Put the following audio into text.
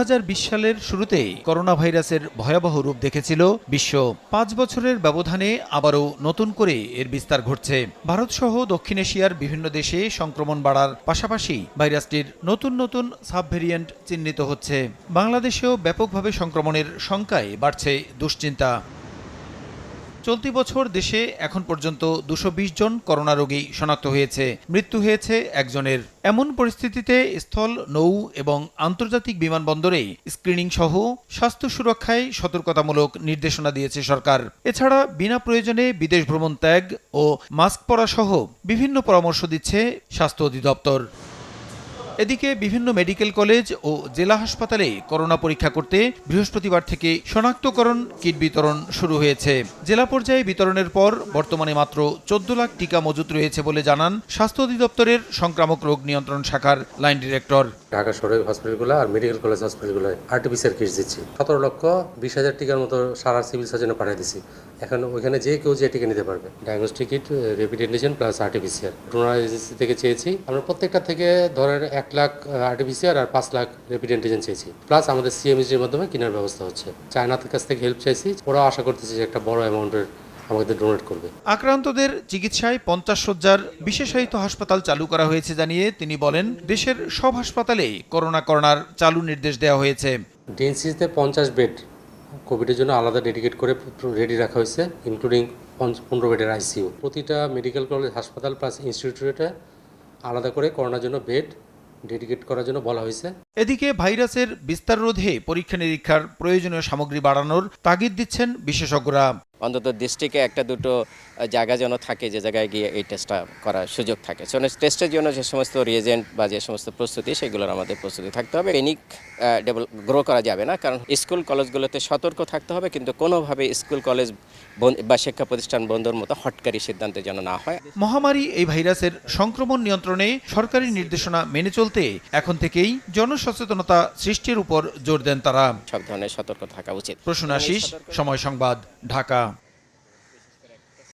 2020 সালের শুরুতেই করোনা ভাইরাসের ভয়াবহ রূপ দেখেছিল বিশ্ব। 5 বছরের ব্যবধানে আবারও নতুন করে এর বিস্তার ঘটছে। ভারতসহ দক্ষিণ এশিয়ার বিভিন্ন দেশে সংক্রমণ বাড়ার পাশাপাশি ভাইরাসটির নতুন নতুন সাবভেরিয়েন্ট চিহ্নিত হচ্ছে। বাংলাদেশেও ব্যাপকভাবে সংক্রমণের শঙ্কায় বাড়ছে দুশ্চিন্তা। চলতি বছর দেশে এখন পর্যন্ত 220 জন করোনা রোগী শনাক্ত হয়েছে, মৃত্যু হয়েছে একজনের। এমন পরিস্থিতিতে স্থল, নৌ এবং আন্তর্জাতিক বিমানবন্দরে স্ক্রিনিং সহ স্বাস্থ্য সুরক্ষায় সতর্কতামূলক নির্দেশনা দিয়েছে সরকার। এছাড়া বিনা প্রয়োজনে বিদেশ ভ্রমণ ত্যাগ ও মাস্ক পরা সহ বিভিন্ন পরামর্শ দিচ্ছে স্বাস্থ্য অধিদপ্তর। এদিকে বিভিন্ন মেডিকেল কলেজ ও জেলা হাসপাতালে করোনা পরীক্ষা করতে বৃহস্পতিবার থেকে শনাক্তকরণ কিট বিতরণ শুরু হয়েছে। জেলা পর্যায়ে বিতরণের পর বর্তমানে মাত্র 14 লাখ টিকা মজুত রয়েছে বলে জানান স্বাস্থ্য অধিদপ্তরের সংক্রামক রোগ নিয়ন্ত্রণ শাখার লাইন ডিরেক্টর। ঢাকা শহরের হসপিটালগুলো আর মেডিকেল কলেজ হসপিটালগুলো আরটিপিসিআর কিট দিচ্ছি। 17,20,000 টিকার মতো সারা সিভিল সার্জনে পাঠিয়ে দিচ্ছি। এখন ওইখানে যে কেউ যে টিকা নিতে পারবে। Diagnostic kit, rapid antigen plus RTPCR. Donor agency থেকে চেয়েছি। আমরা প্রত্যেকটা থেকে ধরেন 1 লাখ আরটিপিসিআর আর 5 লাখ র্যাপিড অ্যান্টিজেন চেয়েছি। প্লাস আমাদের সিএমএসডির মাধ্যমে কেনার ব্যবস্থা হচ্ছে। চায়নার কাছ থেকে হেল্প চাইছি। ওরা আশা করতেছে যে একটা বড় অ্যামাউন্টের আমাদের ডোনেট করবে। আক্রান্তদের চিকিৎসায় 50 শয্যার বিশেষায়িত হাসপাতাল চালু করা হয়েছে জানিয়ে তিনি বলেন, দেশের সব হাসপাতালে করোনা কর্নার চালু নির্দেশ দেওয়া হয়েছে। ডিএনসিতে 50 বেড কোভিডের জন্য আলাদা ডেডিকেট করে রেডি রাখা হয়েছে, ইনক্লুডিং 15 বেডের আইসিইউ। প্রতিটা মেডিকেল কলেজ, হাসপাতাল প্লাস ইনস্টিটিউটে আলাদা করে করোনার জন্য বেড ডেডিকেট করার জন্য বলা হয়েছে। এদিকে ভাইরাসের বিস্তার রোধে পরীক্ষা নিরীক্ষার প্রয়োজনীয় সামগ্রী বাড়ানোর তাগিদ দিচ্ছেন বিশেষজ্ঞরা। অন্তত ডিস্ট্রিক্টে একটা দুটো জায়গা যেন থাকে যে জায়গায় গিয়ে এই টেস্টটা করার সুযোগ থাকে। সো টেস্টের জন্য যে সমস্ত রিয়েজেন্ট বা যে সমস্ত প্রস্তুতি, সেগুলোর আমাদের প্রস্তুতি থাকতে হবে। পেনিক গ্রো করা যাবে না, কারণ স্কুল কলেজগুলোতে সতর্ক থাকতে হবে, কিন্তু কোনোভাবে স্কুল কলেজ বা শিক্ষা প্রতিষ্ঠান বন্ধের মতো হটকারী সিদ্ধান্তে যেন না হয়। মহামারী এই ভাইরাসের সংক্রমণ নিয়ন্ত্রণে সরকারি নির্দেশনা মেনে চলতে এখন থেকেই জনসচেতনতা সৃষ্টির উপর জোর দেন তারা। সব ধরনের সতর্ক থাকা উচিত। প্রসূন আশিস, সময় সংবাদ, ঢাকা।